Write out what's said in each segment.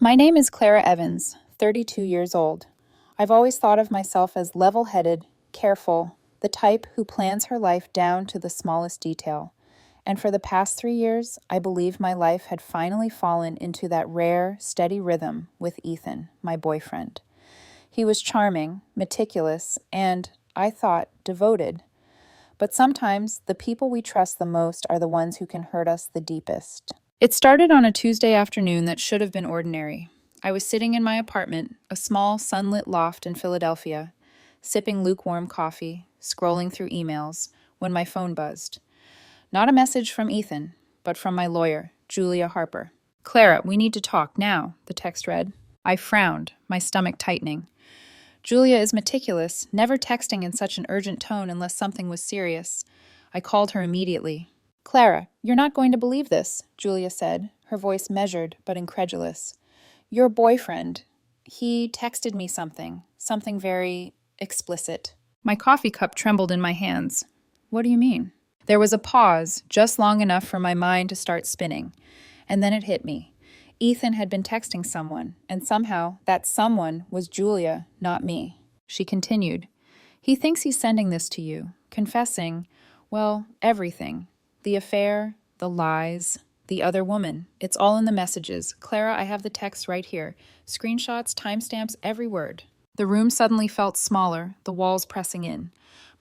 My name is Clara Evans, 32 years old. I've always thought of myself as level-headed, careful, the type who plans her life down to the smallest detail. And for the past 3 years, I believe my life had finally fallen into that rare, steady rhythm with Ethan, my boyfriend. He was charming, meticulous, and, I thought, devoted. But sometimes the people we trust the most are the ones who can hurt us the deepest. It started on a Tuesday afternoon that should have been ordinary. I was sitting in my apartment, a small, sunlit loft in Philadelphia, sipping lukewarm coffee, scrolling through emails, when my phone buzzed. Not a message from Ethan, but from my lawyer, Julia Harper. "Clara, we need to talk now," the text read. I frowned, my stomach tightening. Julia is meticulous, never texting in such an urgent tone unless something was serious. I called her immediately. "Clara, you're not going to believe this," Julia said, her voice measured but incredulous. "Your boyfriend, he texted me something very explicit." My coffee cup trembled in my hands. "What do you mean?" There was a pause, just long enough for my mind to start spinning. And then it hit me. Ethan had been texting someone, and somehow that someone was Julia, not me. She continued, "He thinks he's sending this to you, confessing, well, everything. The affair, the lies, the other woman. It's all in the messages. Clara, I have the text right here. Screenshots, timestamps, every word." The room suddenly felt smaller, the walls pressing in.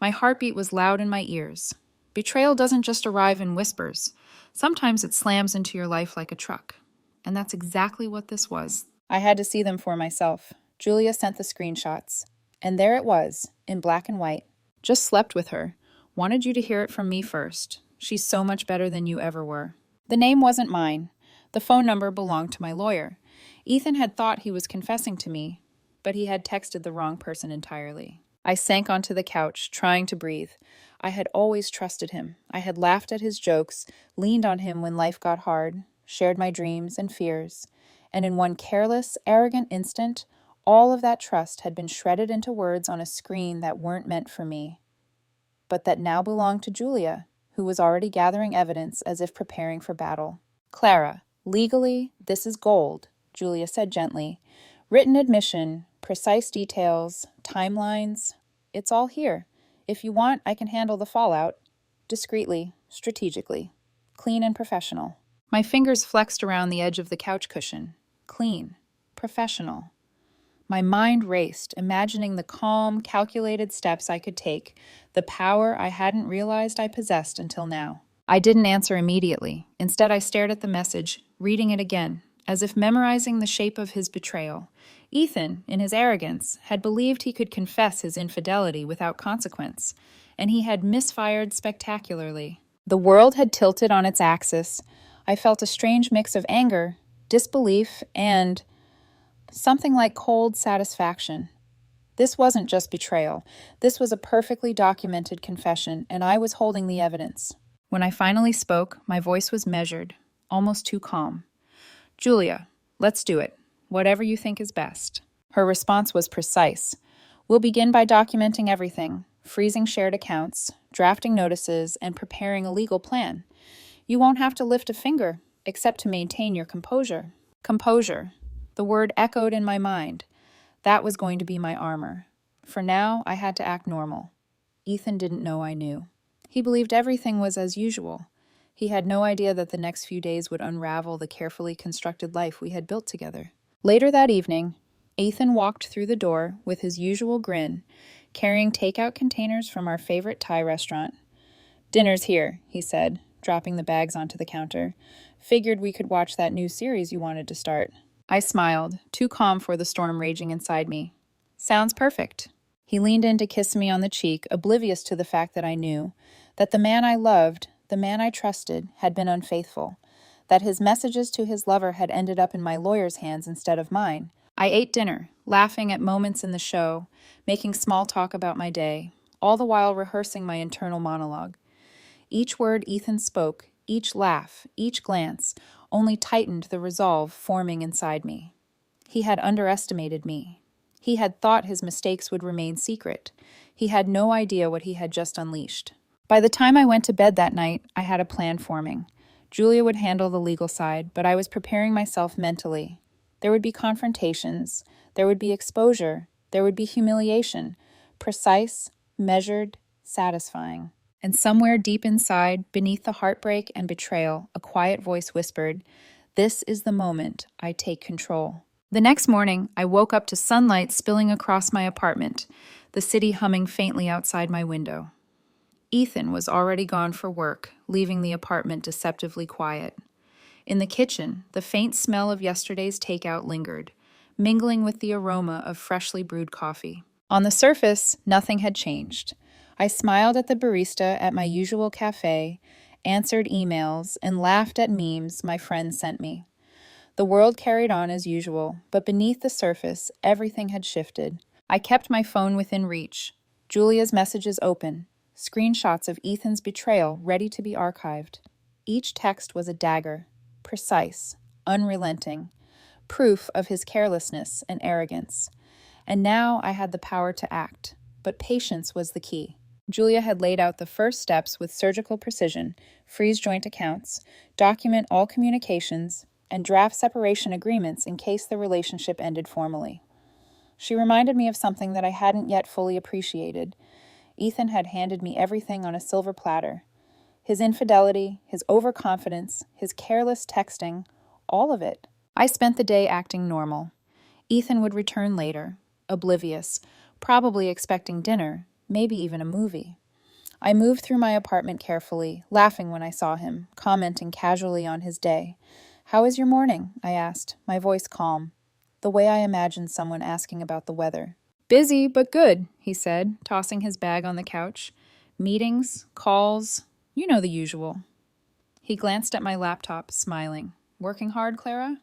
My heartbeat was loud in my ears. Betrayal doesn't just arrive in whispers. Sometimes it slams into your life like a truck. And that's exactly what this was. I had to see them for myself. Julia sent the screenshots. And there it was, in black and white. "Just slept with her. Wanted you to hear it from me first. She's so much better than you ever were." The name wasn't mine. The phone number belonged to my lawyer. Ethan had thought he was confessing to me, but he had texted the wrong person entirely. I sank onto the couch, trying to breathe. I had always trusted him. I had laughed at his jokes, leaned on him when life got hard, shared my dreams and fears. And in one careless, arrogant instant, all of that trust had been shredded into words on a screen that weren't meant for me, but that now belonged to Julia, who was already gathering evidence as if preparing for battle. "Clara, legally, this is gold," Julia said gently. "Written admission, precise details, timelines. It's all here. If you want, I can handle the fallout. Discreetly, strategically. Clean and professional." My fingers flexed around the edge of the couch cushion. Clean. Professional. My mind raced, imagining the calm, calculated steps I could take, the power I hadn't realized I possessed until now. I didn't answer immediately. Instead, I stared at the message, reading it again, as if memorizing the shape of his betrayal. Ethan, in his arrogance, had believed he could confess his infidelity without consequence, and he had misfired spectacularly. The world had tilted on its axis. I felt a strange mix of anger, disbelief, and something like cold satisfaction. This wasn't just betrayal. This was a perfectly documented confession, and I was holding the evidence. When I finally spoke, my voice was measured, almost too calm. "Julia, let's do it. Whatever you think is best." Her response was precise. "We'll begin by documenting everything, freezing shared accounts, drafting notices, and preparing a legal plan. You won't have to lift a finger, except to maintain your composure." Composure. The word echoed in my mind. That was going to be my armor. For now, I had to act normal. Ethan didn't know I knew. He believed everything was as usual. He had no idea that the next few days would unravel the carefully constructed life we had built together. Later that evening, Ethan walked through the door with his usual grin, carrying takeout containers from our favorite Thai restaurant. "Dinner's here," he said, dropping the bags onto the counter. "Figured we could watch that new series you wanted to start." I smiled, too calm for the storm raging inside me. "Sounds perfect." He leaned in to kiss me on the cheek, oblivious to the fact that I knew that the man I loved, the man I trusted, had been unfaithful, that his messages to his lover had ended up in my lawyer's hands instead of mine. I ate dinner, laughing at moments in the show, making small talk about my day, all the while rehearsing my internal monologue. Each word Ethan spoke, each laugh, each glance, only tightened the resolve forming inside me. He had underestimated me. He had thought his mistakes would remain secret. He had no idea what he had just unleashed. By the time I went to bed that night, I had a plan forming. Julia would handle the legal side, but I was preparing myself mentally. There would be confrontations, there would be exposure, there would be humiliation, precise, measured, satisfying. And somewhere deep inside, beneath the heartbreak and betrayal, a quiet voice whispered, "This is the moment I take control." The next morning, I woke up to sunlight spilling across my apartment, the city humming faintly outside my window. Ethan was already gone for work, leaving the apartment deceptively quiet. In the kitchen, the faint smell of yesterday's takeout lingered, mingling with the aroma of freshly brewed coffee. On the surface, nothing had changed. I smiled at the barista at my usual cafe, answered emails, and laughed at memes my friends sent me. The world carried on as usual, but beneath the surface, everything had shifted. I kept my phone within reach, Julia's messages open, screenshots of Ethan's betrayal ready to be archived. Each text was a dagger, precise, unrelenting, proof of his carelessness and arrogance. And now I had the power to act, but patience was the key. Julia had laid out the first steps with surgical precision: freeze joint accounts, document all communications, and draft separation agreements in case the relationship ended formally. She reminded me of something that I hadn't yet fully appreciated. Ethan had handed me everything on a silver platter. His infidelity, his overconfidence, his careless texting, all of it. I spent the day acting normal. Ethan would return later, oblivious, probably expecting dinner, maybe even a movie. I moved through my apartment carefully, laughing when I saw him, commenting casually on his day. "How is your morning?" I asked, my voice calm, the way I imagined someone asking about the weather. "Busy, but good," he said, tossing his bag on the couch. "Meetings, calls, you know the usual." He glanced at my laptop, smiling. "Working hard, Clara?"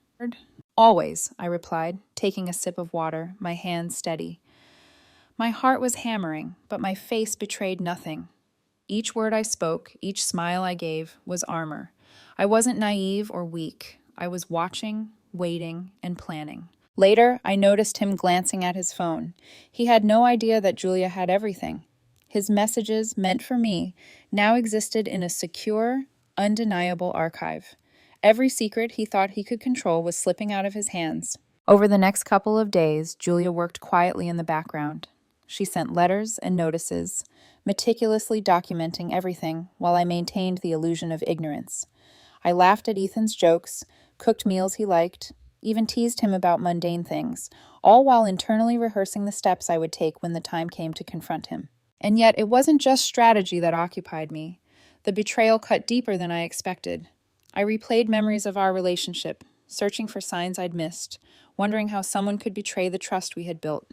"Always," I replied, taking a sip of water, my hands steady. My heart was hammering, but my face betrayed nothing. Each word I spoke, each smile I gave, was armor. I wasn't naive or weak. I was watching, waiting, and planning. Later, I noticed him glancing at his phone. He had no idea that Julia had everything. His messages, meant for me, now existed in a secure, undeniable archive. Every secret he thought he could control was slipping out of his hands. Over the next couple of days, Julia worked quietly in the background. She sent letters and notices, meticulously documenting everything while I maintained the illusion of ignorance. I laughed at Ethan's jokes, cooked meals he liked, even teased him about mundane things, all while internally rehearsing the steps I would take when the time came to confront him. And yet, it wasn't just strategy that occupied me. The betrayal cut deeper than I expected. I replayed memories of our relationship, searching for signs I'd missed, wondering how someone could betray the trust we had built.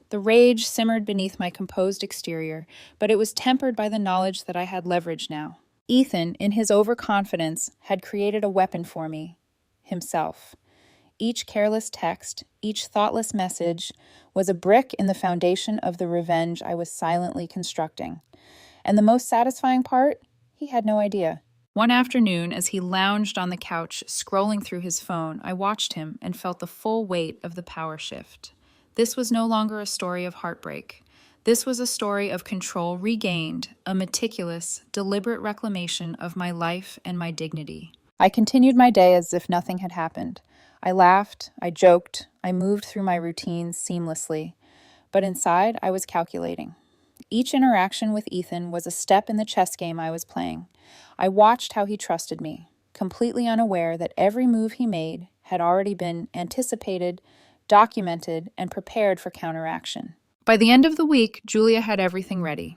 The rage simmered beneath my composed exterior, but it was tempered by the knowledge that I had leverage now. Ethan, in his overconfidence, had created a weapon for me, himself. Each careless text, each thoughtless message, was a brick in the foundation of the revenge I was silently constructing. And the most satisfying part? He had no idea. One afternoon, as he lounged on the couch, scrolling through his phone, I watched him and felt the full weight of the power shift. This was no longer a story of heartbreak. This was a story of control regained, a meticulous, deliberate reclamation of my life and my dignity. I continued my day as if nothing had happened. I laughed, I joked, I moved through my routines seamlessly. But inside, I was calculating. Each interaction with Ethan was a step in the chess game I was playing. I watched how he trusted me, completely unaware that every move he made had already been anticipated, documented, and prepared for counteraction. By the end of the week, Julia had everything ready.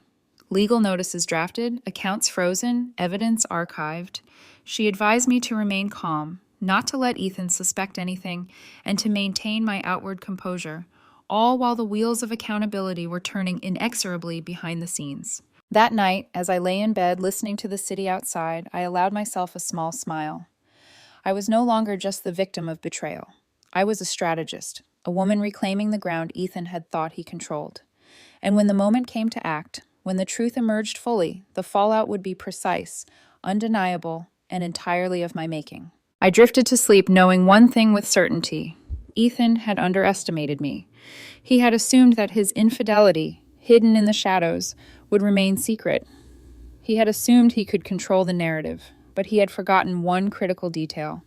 Legal notices drafted, accounts frozen, evidence archived. She advised me to remain calm, not to let Ethan suspect anything, and to maintain my outward composure, all while the wheels of accountability were turning inexorably behind the scenes. That night, as I lay in bed listening to the city outside, I allowed myself a small smile. I was no longer just the victim of betrayal. I was a strategist, a woman reclaiming the ground Ethan had thought he controlled. And when the moment came to act, when the truth emerged fully, the fallout would be precise, undeniable, and entirely of my making. I drifted to sleep knowing one thing with certainty. Ethan had underestimated me. He had assumed that his infidelity, hidden in the shadows, would remain secret. He had assumed he could control the narrative, but he had forgotten one critical detail.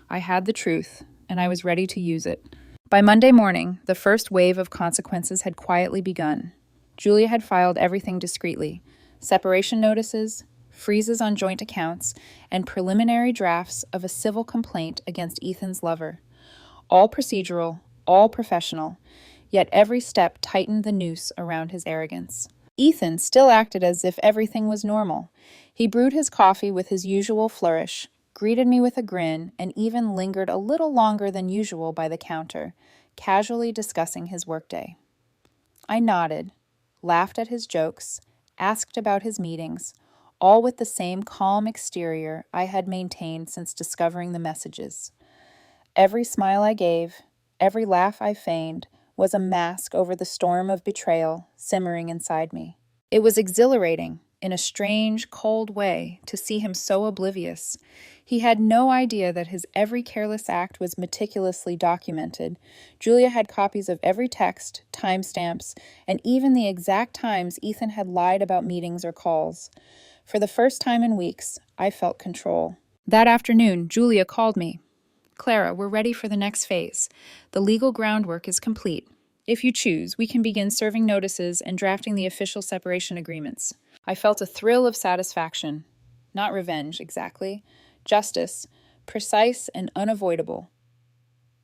I had the truth, and I was ready to use it. By Monday morning, the first wave of consequences had quietly begun. Julia had filed everything discreetly: separation notices, freezes on joint accounts, and preliminary drafts of a civil complaint against Ethan's lover. All procedural, all professional, yet every step tightened the noose around his arrogance. Ethan still acted as if everything was normal. He brewed his coffee with his usual flourish, greeted me with a grin, and even lingered a little longer than usual by the counter, casually discussing his workday. I nodded, laughed at his jokes, asked about his meetings, all with the same calm exterior I had maintained since discovering the messages. Every smile I gave, every laugh I feigned, was a mask over the storm of betrayal simmering inside me. It was exhilarating, in a strange, cold way, to see him so oblivious. He had no idea that his every careless act was meticulously documented. Julia had copies of every text, timestamps, and even the exact times Ethan had lied about meetings or calls. For the first time in weeks, I felt control. That afternoon, Julia called me. "Clara, we're ready for the next phase. The legal groundwork is complete. If you choose, we can begin serving notices and drafting the official separation agreements." I felt a thrill of satisfaction. Not revenge, exactly. Justice, precise and unavoidable.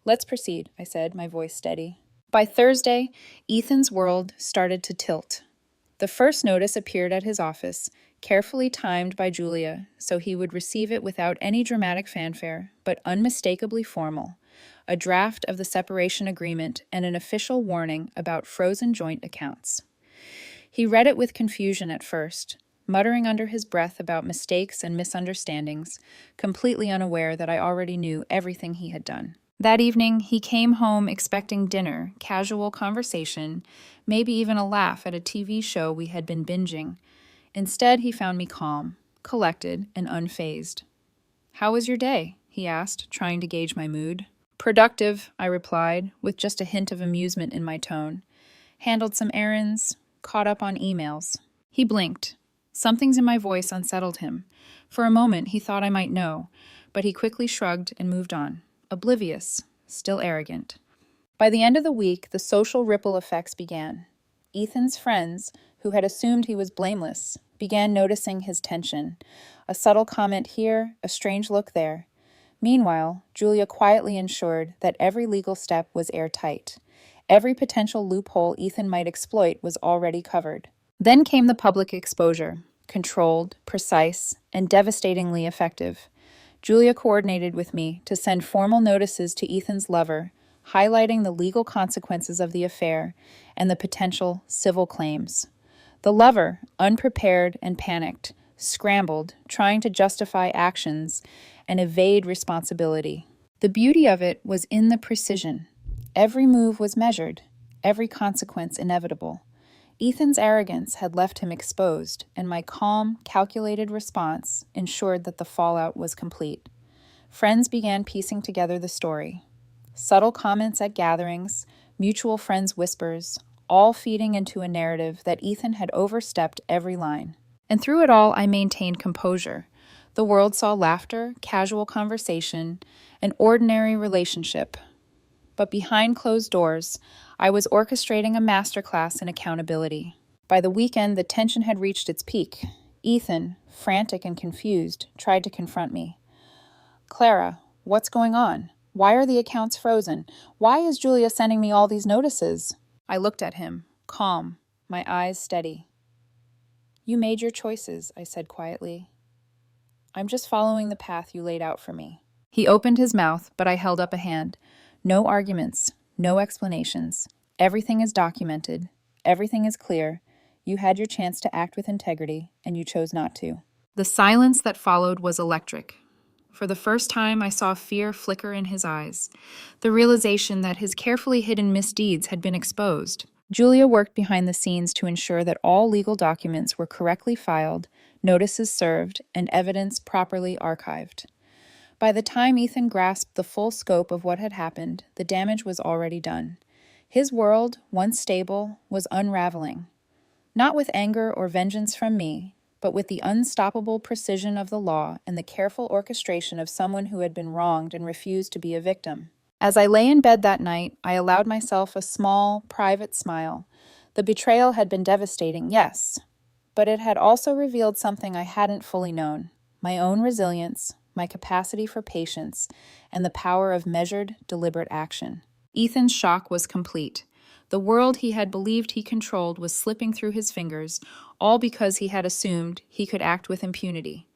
"Let's proceed," I said, my voice steady. By Thursday, Ethan's world started to tilt. The first notice appeared at his office, carefully timed by Julia, so he would receive it without any dramatic fanfare, but unmistakably formal: a draft of the separation agreement and an official warning about frozen joint accounts. He read it with confusion at first, muttering under his breath about mistakes and misunderstandings, completely unaware that I already knew everything he had done. That evening, he came home expecting dinner, casual conversation, maybe even a laugh at a TV show we had been binging. Instead, he found me calm, collected, and unfazed. "How was your day?" he asked, trying to gauge my mood. "Productive," I replied, with just a hint of amusement in my tone. "Handled some errands, caught up on emails." He blinked. Something's in my voice unsettled him. For a moment, he thought I might know, but he quickly shrugged and moved on, oblivious, still arrogant. By the end of the week, the social ripple effects began. Ethan's friends, who had assumed he was blameless, began noticing his tension. A subtle comment here, a strange look there. Meanwhile, Julia quietly ensured that every legal step was airtight. Every potential loophole Ethan might exploit was already covered. Then came the public exposure, controlled, precise, and devastatingly effective. Julia coordinated with me to send formal notices to Ethan's lover, highlighting the legal consequences of the affair and the potential civil claims. The lover, unprepared and panicked, scrambled, trying to justify actions and evade responsibility. The beauty of it was in the precision. Every move was measured, every consequence inevitable. Ethan's arrogance had left him exposed, and my calm, calculated response ensured that the fallout was complete. Friends began piecing together the story. Subtle comments at gatherings, mutual friends' whispers, all feeding into a narrative that Ethan had overstepped every line. And through it all, I maintained composure. The world saw laughter, casual conversation, an ordinary relationship. But behind closed doors, I was orchestrating a masterclass in accountability. By the weekend, the tension had reached its peak. Ethan, frantic and confused, tried to confront me. "Clara, what's going on? Why are the accounts frozen? Why is Julia sending me all these notices?" I looked at him, calm, my eyes steady. "You made your choices," I said quietly. "I'm just following the path you laid out for me." He opened his mouth, but I held up a hand. "No arguments, no explanations. Everything is documented. Everything is clear. You had your chance to act with integrity, and you chose not to." The silence that followed was electric. For the first time, I saw fear flicker in his eyes, the realization that his carefully hidden misdeeds had been exposed. Julia worked behind the scenes to ensure that all legal documents were correctly filed, notices served, and evidence properly archived. By the time Ethan grasped the full scope of what had happened, the damage was already done. His world, once stable, was unraveling. Not with anger or vengeance from me, but with the unstoppable precision of the law and the careful orchestration of someone who had been wronged and refused to be a victim. As I lay in bed that night, I allowed myself a small, private smile. The betrayal had been devastating, yes, but it had also revealed something I hadn't fully known: my own resilience, my capacity for patience, and the power of measured, deliberate action. Ethan's shock was complete. The world he had believed he controlled was slipping through his fingers, all because he had assumed he could act with impunity.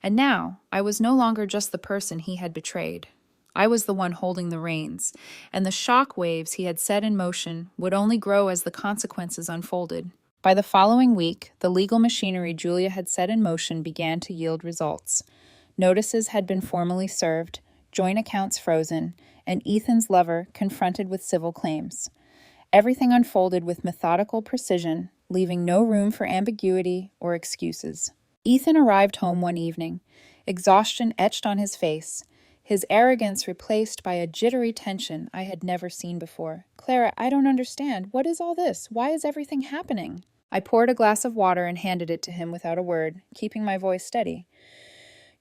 And now, I was no longer just the person he had betrayed. I was the one holding the reins, and the shock waves he had set in motion would only grow as the consequences unfolded. By the following week, the legal machinery Julia had set in motion began to yield results. Notices had been formally served, joint accounts frozen, and Ethan's lover confronted with civil claims. Everything unfolded with methodical precision, leaving no room for ambiguity or excuses. Ethan arrived home one evening, exhaustion etched on his face, his arrogance replaced by a jittery tension I had never seen before. "Clara, I don't understand. What is all this? Why is everything happening?" I poured a glass of water and handed it to him without a word, keeping my voice steady.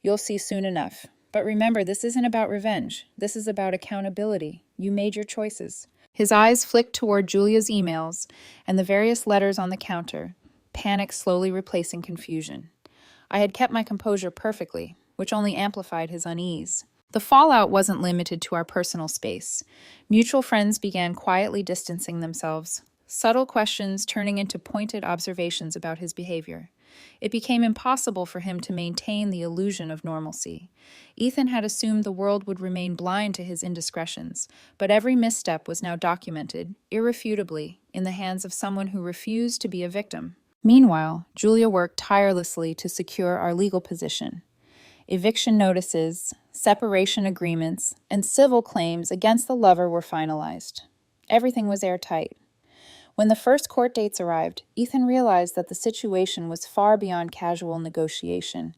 "You'll see soon enough. But remember, this isn't about revenge. This is about accountability. You made your choices." His eyes flicked toward Julia's emails and the various letters on the counter, panic slowly replacing confusion. I had kept my composure perfectly, which only amplified his unease. The fallout wasn't limited to our personal space. Mutual friends began quietly distancing themselves, subtle questions turning into pointed observations about his behavior. It became impossible for him to maintain the illusion of normalcy. Ethan had assumed the world would remain blind to his indiscretions, but every misstep was now documented, irrefutably, in the hands of someone who refused to be a victim. Meanwhile, Julia worked tirelessly to secure our legal position. Eviction notices, separation agreements, and civil claims against the lover were finalized. Everything was airtight. When the first court dates arrived, Ethan realized that the situation was far beyond casual negotiation.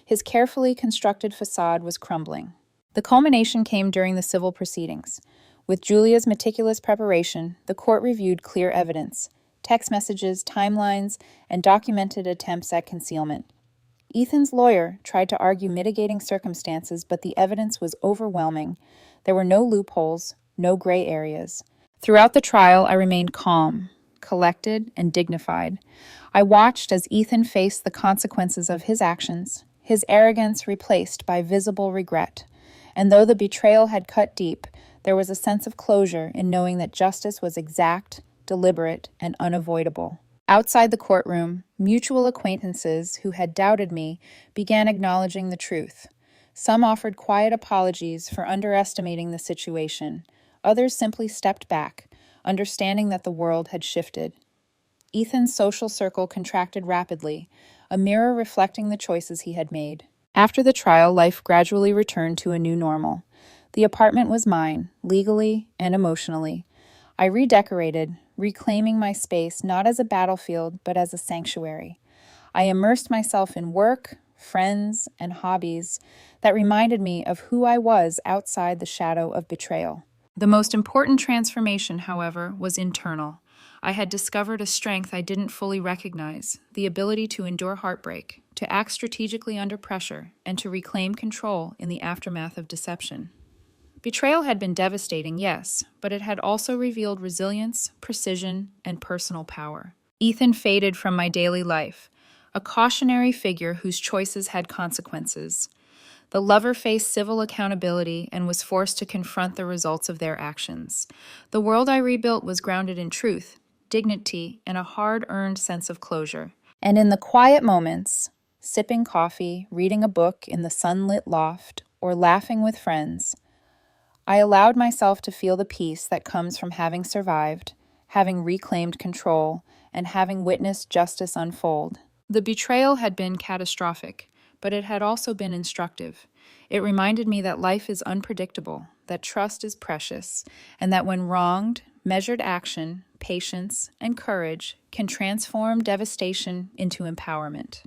His carefully constructed facade was crumbling. The culmination came during the civil proceedings. With Julia's meticulous preparation, the court reviewed clear evidence: text messages, timelines, and documented attempts at concealment. Ethan's lawyer tried to argue mitigating circumstances, but the evidence was overwhelming. There were no loopholes, no gray areas. Throughout the trial, I remained calm, collected, and dignified. I watched as Ethan faced the consequences of his actions, his arrogance replaced by visible regret. And though the betrayal had cut deep, there was a sense of closure in knowing that justice was exact, deliberate, and unavoidable. Outside the courtroom, mutual acquaintances who had doubted me began acknowledging the truth. Some offered quiet apologies for underestimating the situation. Others simply stepped back, understanding that the world had shifted. Ethan's social circle contracted rapidly, a mirror reflecting the choices he had made. After the trial, life gradually returned to a new normal. The apartment was mine, legally and emotionally. I redecorated, reclaiming my space not as a battlefield, but as a sanctuary. I immersed myself in work, friends, and hobbies that reminded me of who I was outside the shadow of betrayal. The most important transformation, however, was internal. I had discovered a strength I didn't fully recognize: the ability to endure heartbreak, to act strategically under pressure, and to reclaim control in the aftermath of deception. Betrayal had been devastating, yes, but it had also revealed resilience, precision, and personal power. Ethan faded from my daily life, a cautionary figure whose choices had consequences. The lover faced civil accountability and was forced to confront the results of their actions. The world I rebuilt was grounded in truth, dignity, and a hard-earned sense of closure. And in the quiet moments, sipping coffee, reading a book in the sunlit loft, or laughing with friends, I allowed myself to feel the peace that comes from having survived, having reclaimed control, and having witnessed justice unfold. The betrayal had been catastrophic, but it had also been instructive. It reminded me that life is unpredictable, that trust is precious, and that when wronged, measured action, patience, and courage can transform devastation into empowerment.